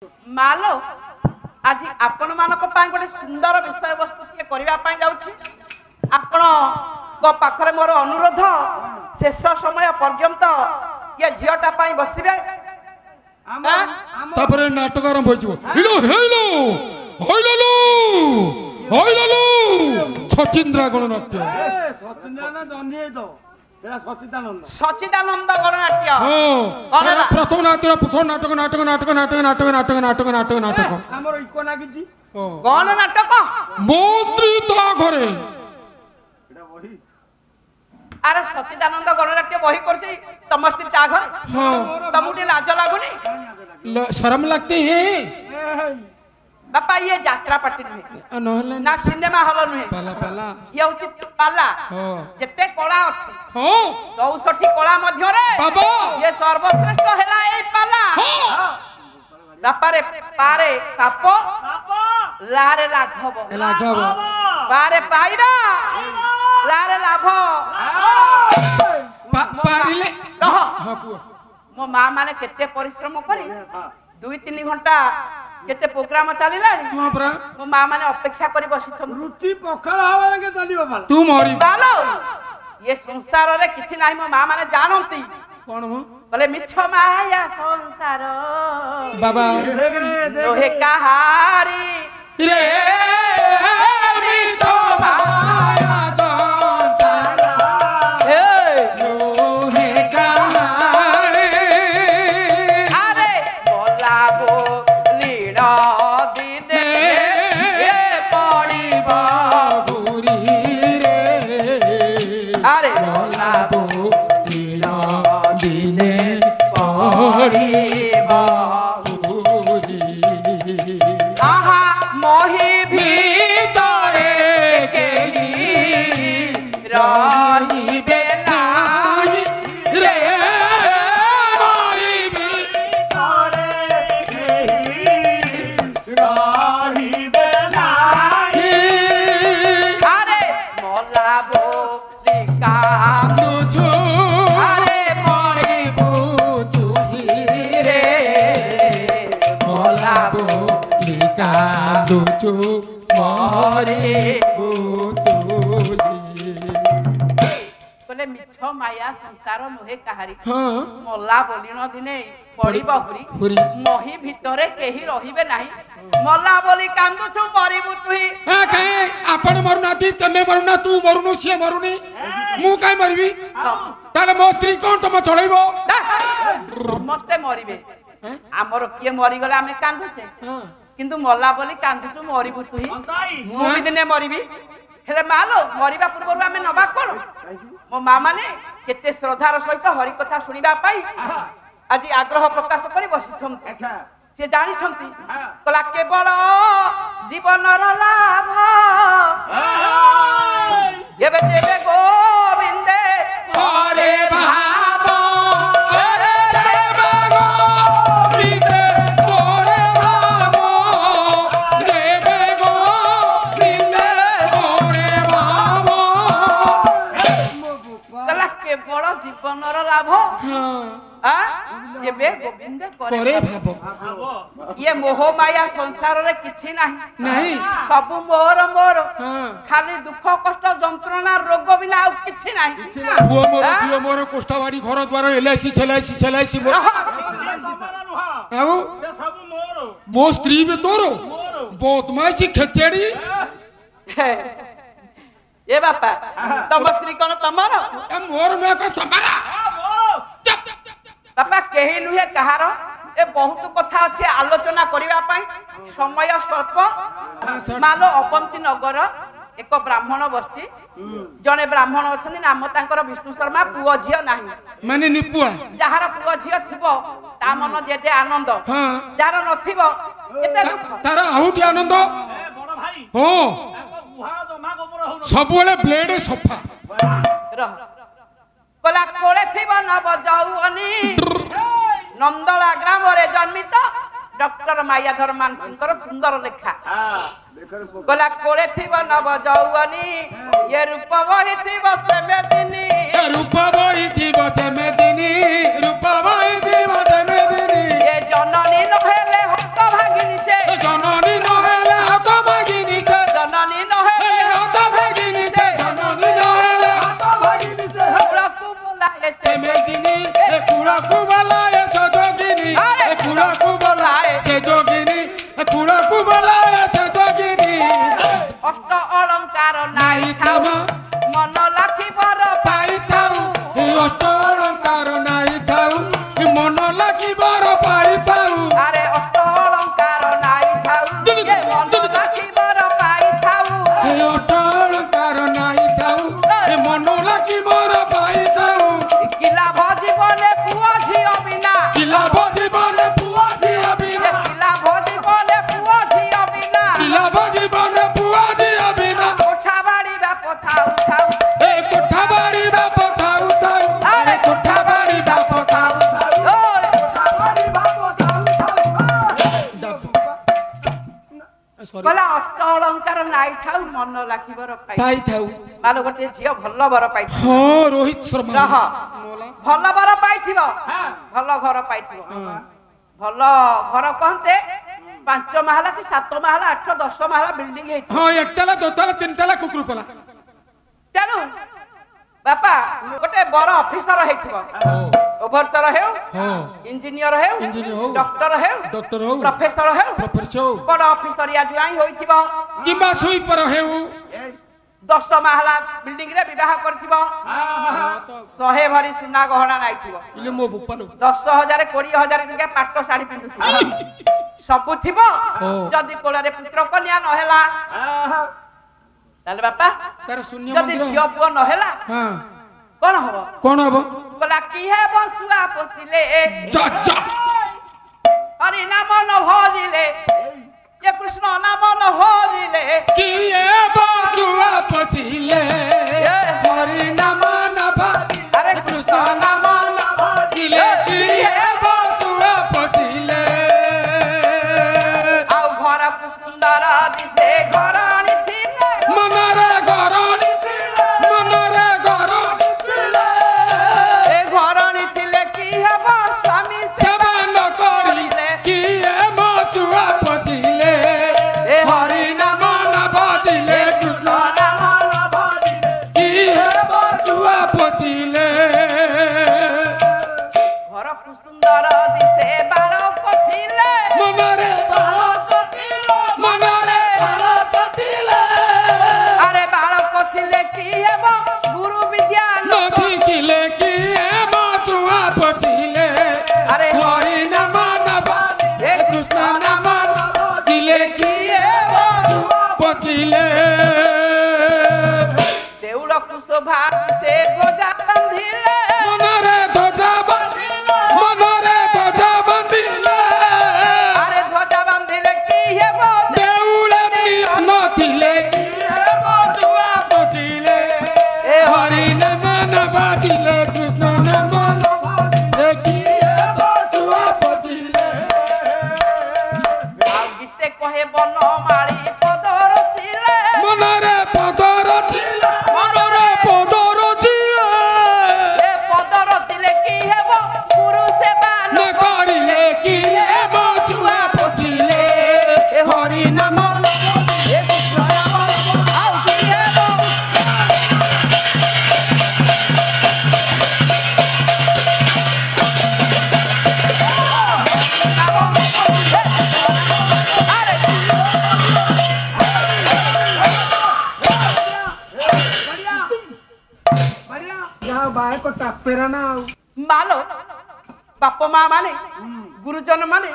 मालो आज आपण मानक पाई गोटे सुंदर विषय वस्तु टिके करिवा पाई जाउछि आपण को पाखरे मोर अनुरोध शेष समय पर्यंत ये झियोटा पाई बसिबे तापरे नाटक आरंभ होइछो हेलो हेलो होइललो होइललो छचिन्द्रा गणनाट्य छचिन्द्रा ना दंडी तो सचिदानंद गणनाट्य हां प्रथम नाटक नाटक नाटक नाटक नाटक नाटक नाटक नाटक नाटक हमर इको नागिछि गण नाटक मो स्त्री तो घरे एटा वही अरे सचिदानंद गणनाट्य बही करछि तम स्त्री ता घर हां तमुटे लाज लागुनी शर्म लगती है बापा ये यात्रा पार्टी नुहे नहले ना सिनेमा हॉल नुहे पाला पाला ये होछि पाला हां जेते कला अछि हां 64 कला मध्य रे बाबा ये सर्वश्रेष्ठ हैला ए पाला हां बापारे पारे पाप लारे लाघव लाघव पारे पाइबा लारे लाभ पारिले कह हां कुआ मो मां माने केते परिश्रम करी 2-3 घंटा केते प्रोग्राम चलिला हां परा मो मां माने अपेक्षा करी बसिथम रुचि पखाल हवा लगे चलियो बाला तू मोरी बालो ये संसार रे किछि नाही मो मां माने जानंती कोन हो बोले मिछ माया संसार बाबा लोहे कहारी रे मिछ माया संसार लोहे कहारी अरे बोला बोलीड़ दिने ये पड़िबा बाबूरी रे अरे बोला बोलीला दिने पड़ी बाबूरी आहा मोहि भीतरे केही रहिबे नाही रे मोहि भीतरे रहिबे नाही अरे मोला बोली काम तुझो अरे मोरी तुही रे मोला बोलिका तुझो मोरे बोले मिछ माया संसार नुहे काहारी हाँ मोला बोलिण दिने पड़िब हुरी। हुरी मोहि भितरे केही रहिबे नाही मोला बोली कांदुछु मरिबु तुही कहे आपण मरुनाती तमे मरुना तू मरुनु से मरुनी मु काई मरबी ताले मो स्त्री कोन तम चळैबो समस्ते मरिबे हमर किए मरि गले आमे कांदुछे किंतु मोला बोली कांदुछु मरिबु तुही मु भी दिने मरिबी हेले मालो मरिबा पूर्वरु आमे नबा कोन मो मां माने केते श्रद्धार सहित हरि कथा सुनिबा पाई आज आग्रह प्रकाश करी बसिछंती अच्छा से जानी छंती कला केवल जीवनर लाभ एबे जेबे गोविंदे अरे भाबो अरे देवा गोविंदे ओरे भाबो देवे गोविंदे ओरे भाबो कला केवल जीवनर लाभ आ जेबे गोविंद करे भाबो ये मोह माया संसार रे किछि नाही नहीं सब मोर मोर हां खाली दुख कष्ट जंत्रणा रोग बिना आ किछि नाही पुओ मोर कोष्ठावाड़ी घर द्वार एलआईसी छलाईसी मोर आउ से सब मोर मो स्त्री भी तोरो बहुत मासी खेचेड़ी ए बापा तम स्त्री कोन तमर ए मोर न को तमारा चप बापा केही नुहे कहार ए बहुत कथा अछि आलोचना करिवा पई समय स्वल्प मालो अपंती नगर एक ब्राह्मण बस्ती जने ब्राह्मण अछन नाम तांकर विष्णु शर्मा पुओ झियो नाही माने निपुआ जहार पुओ झियो थिबो ता मन जेते आनंद हां जहार नथिबो केते दुख तारा आहुति आनंद ए बड़ भाई हो ताको बुहा दो मा गोबर हो सब वाले ब्लेड सफा रह कला कोळे थिबो न बजाउनी नंदला ग्राम रे जन्मित डॉक्टर मायाधर मानसिंकर सुंदर लेखा हां देखर गला कोळे थिबो न बजाउनी ये रूप वही थिबो सेमेदिनी रूप बही थी बसे में दिनी रूप बही थी बसे में दिनी ये जननी न हेले हक କହିଲା ଅଷ୍ଟ ଅଳଙ୍କାର ନାଇ ଥାଉ ମନ ଲାଖିବର ପାଇ ପାଇଥାଉ ମାଲୋ ଗୋଟେ ଝିଅ ଭଲ ବର ପାଇଥିବ ହଁ ରୋହିତ ଶର୍ମା ରହ ଭଲ ବର ପାଇଥିବ ଭଲ ଘର ପାଇଥିବ ଭଲ ଘର କହନ୍ତେ 5 ମାହଲା କି 7 ମାହଲା 8 10 ମାହଲା ବିଲ୍ଡିଂ ହେଇଥିବ ହଁ एकताला दोताला तीनताला कुकुरपला ତେଣୁ ବାପା ଗୋଟେ ବର ଅଫିସର ହେଇଥିବ ଓଭରସର ହେଉ ଇଞ୍ଜିନିୟର ହେଉ ଡକ୍ଟର ହେଉ ପ୍ରଫେସର ହେଉ ବଡ ଅଫିସରିଆ ଜୁଆଇଁ ହୋଇଥିବ କିମ୍ବା ସୁଇପର ହେଉ 10 ମାହଲା ବିଲ୍ଡିଂ ରେ ବିବାହ କରିଥିବ 100 ଭରି ସୁନା ଗହଣା ନାଇଥିବ ଇଲେ ମୋ ବୋପାଲୋ 10,000 20,000 ଟଙ୍କା ପାଟ ଶାଢୀ ପିନ୍ଧୁଥିବ ସବୁ ଥିବ ଯଦି କୋଳରେ ପୁତ୍ର କନ୍ୟା ନ ହେଲା ତାହେଲେ ବାପା ତାର ଶୂନ୍ୟ ଯଦି ମନ୍ଦିର ଝିଅ ପୁଅ ନ ହେଲା କଣ ହବ କହିଲା କି ହେବ ଶୁଆ ପଶିଲେ ହରି ନାମ ନ ଭଜିଲେ ये कृष्ण नाम न होरिले किए बसुआ पछिले हरि नाम न भजिले अरे कृष्ण नाम न भजिले किए बसुआ पछिले आउ घर को सुंदर दिसे घराणी थिले मनरे घराणी थिले ए घराणी थिले की हेब स्वामी सेवा न करिले किए बसुआ पछिले हरि नाम न भजिले कृष्ण नाम न भजिले किए बसुआ पछिले घर को सुंदर दिसे बार कथिले मनरे कथिले अरे बार कथिले की हेब गुरु विद्या न नथिले किए बसुआ पछिले अरे हरि नाम न भजिले कृष्ण नाम न भजिले किए पछिले देउड़ कुशोभा से ध्वजा बंधिले मनरे ध्वजा बंधिले अरे ध्वजा बंधिले की हेब देउळे नथिले किए बसुआ पछिले हरि नाम न भजिले कृष्ण नाम न भजिले किए बसुआ पछिले आउ गीते कहे बन मारी पदर चिले मनरे पदर चिले ए पदर तिले की हेब गुरु सेवा न करिले किए बसुआ पछिले हरि नाम ए कृष्ण नाम आउ की हेब यहाँ बाय को टापेरा ना मालो बाप माँ माने गुरुजन माने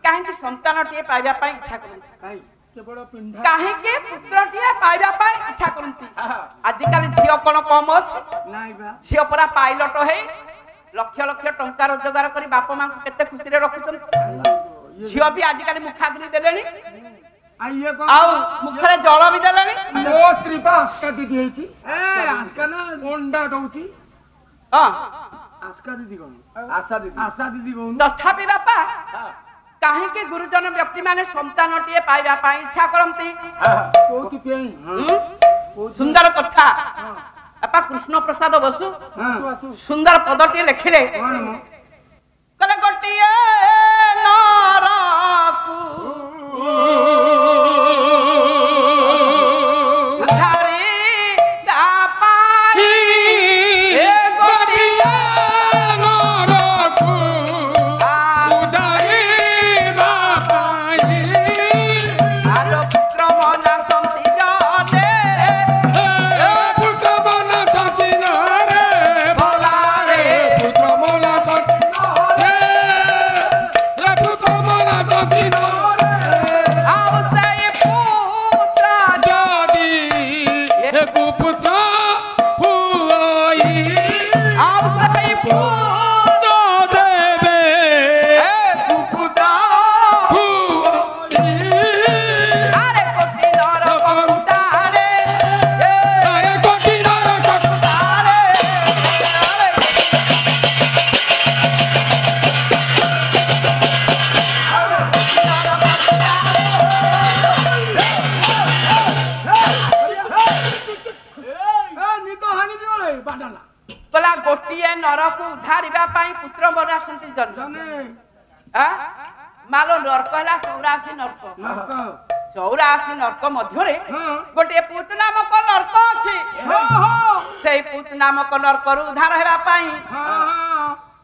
काहेकि संतानटिए पाइबा पाई इच्छा करନ୍ତି केवल पिंढा काहेकि पुत्रटिए पाइबा पाई इच्छा करନ୍ତି आजिकाली झियो कोन कम अछि नाइ बा झियो परा पाइलट हे लक्ष लक्ष टंका रोजगार करी बाप माँ को केते खुशी रे रखुछन झियो भी आजिकाली मुखाग्नि देलेनी आइए को आउ मुखरे जल भी देलेनी मो स्त्री पा आस्का दीदी हेची आस्का ना गोंडा दउची हां आस्का दीदी कोन आशा दीदी कोन तथापि बापा काहेकि गुरुजन व्यक्ति माने संतानटिए पाइबा पाई इच्छा करନ୍ତି कोति पेई सुंदर कथा बापा कृष्ण प्रसाद बसु सुंदर पदटी लिखिले कले गोटिए नरकु धारी दापाई ए गोटिए नरकु उदारी बापाई आरो पुत्र मना संति जने पुत्र मन छति रे भला रे पुत्र मन छति ନରକୁ ଉଦ୍ଧାରିବା ପାଇଁ ପୁତ୍ର ମନେ ଆସନ୍ତି ଜନ୍ମ ମାଲ ନର୍କ ହେଲା 84 ନର୍କ 84 ନର୍କ ମଧ୍ୟରେ ଗୋଟିଏ ପୁତ ନାମକ ନର୍କ ଅଛି ସେଇ ପୁତ ନାମକ ନର୍କରୁ ଉଦ୍ଧାର ହେବା ପାଇଁ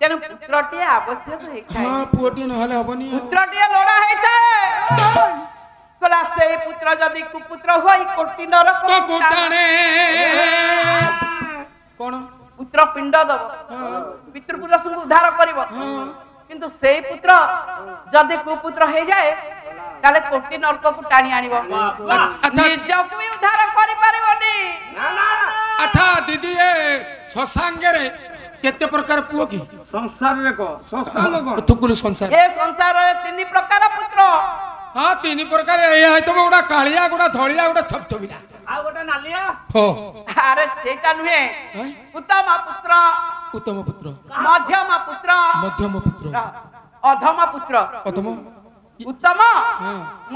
ତେଣୁ ପୁତ୍ରଟିଏ ଆବଶ୍ୟକ ହେଇଥାଏ ପୁଅଟିଏ ନହେଲେ ହବନି ପୁତ୍ରଟିଏ ଲୋଡ଼ା ହେଇଥାଏ କଲା ସେଇ ପୁତ୍ର ଯଦି କୁପୁତ୍ର ହୋଇ କୋଟି ନରକ କଣ ପୁତ୍ର ପିଣ୍ଡ ଦବ ପିତୃପୁରୁଷଙ୍କୁ ଉଦ୍ଧାର କରିବ କିନ୍ତୁ ସେଇ ପୁତ୍ର ଯଦି କୁପୁତ୍ର ହେଇଯାଏ ତାହେଲେ କୋଟି ନରକକୁ ଟାଣି ଆଣିବ ନିଜକୁ ବି ଉଦ୍ଧାର କରିପାରିବନି ଆଚ୍ଛା ଦିଦି ଏ ଶଶାଙ୍ଗରେ କେତେ ପ୍ରକାର ପୁଅ କି ସଂସାରରେ କହ ତୁକୁଲୁ ସଂସାର ଏ ସଂସାରରେ 3 ପ୍ରକାର ପୁତ୍ର ହଁ 3 ପ୍ରକାର ଏଇ ହେଇଥିବ ଗୋଟା କାଳିଆ ଗୋଟା ଧଳିଆ ଗୋଟା ଛପଛପିଲା ଆଉ ଗୋଟେ ନାଲିଆ ଆରେ ସେଇଟା ନୁହେଁ ଉତ୍ତମ ପୁତ୍ର ଉତ୍ତମ ପୁତ୍ର ମଧ୍ୟମ ପୁତ୍ର ଅଧମ ପୁତ୍ର ଅଧମ ଉତ୍ତମ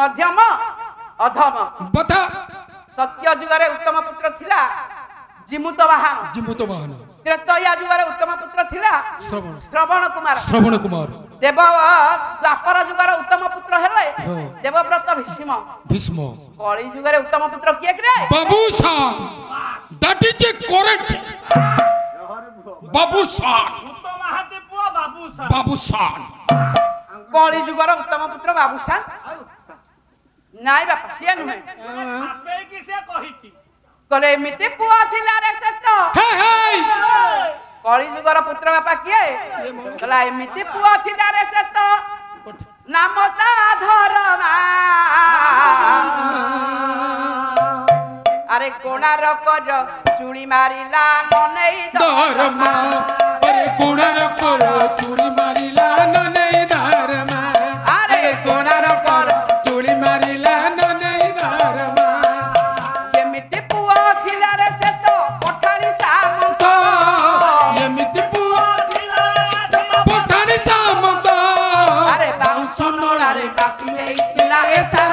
ମଧ୍ୟମ ଅଧମ ବତା ସତ୍ୟ ଯୁଗରେ ଉତ୍ତମ ପୁତ୍ର ଥିଲା ଜିମୁତ ବାହନ ତ୍ରେତୟା ଯୁଗରେ ଉତ୍ତମ ପୁତ୍ର ଥିଲା ଶ୍ରବଣ କୁମାର ଦେବ ଦ୍ୱାପର ଯୁଗର ଉତ୍ତମ ପୁତ୍ର ହେଲେ ଦେବବ୍ରତ ଭୀଷ୍ମ କଳି ଯୁଗରେ ଉତ୍ତମ ପୁତ୍ର କିଏ କିରେ Babushan that is correct Babushan ଉତ୍ତମ ହାତୀ ପୁଅ ବାବୁସାନ କଳି ଯୁଗର ଉତ୍ତମ ପୁତ୍ର ବାବୁସାନ ନାଇଁ ବାପା ସିଏ ନୁହେଁ ଆପେ କି ସେ କହିଛି କଲେ ଏମିତି ପୁଅ ଥିଲା ରେ ସେତ କଳି ଯୁଗର ପୁତ୍ର ବାପା କିଏ କଲା ଏମିତି ପୁଅ ଥିଲା ରେ ସେତ ନାମ ତା ଧରମା আরে কোণারকর চুড়ি মারিলা ননেই ধর্মা আরে কোণারকর চুড়ি মারিলা ননেই ধর্মা আরে কোণারকর চুড়ি মারিলা ননেই ধর্মা কেমিতি পুয়া ছিলা রে সে তো পঠানি সামন্ত এমিতি পুয়া ছিলা পঠানি সামন্ত আরে বাউসন নড়ারে কাকি নেইছিলা এসা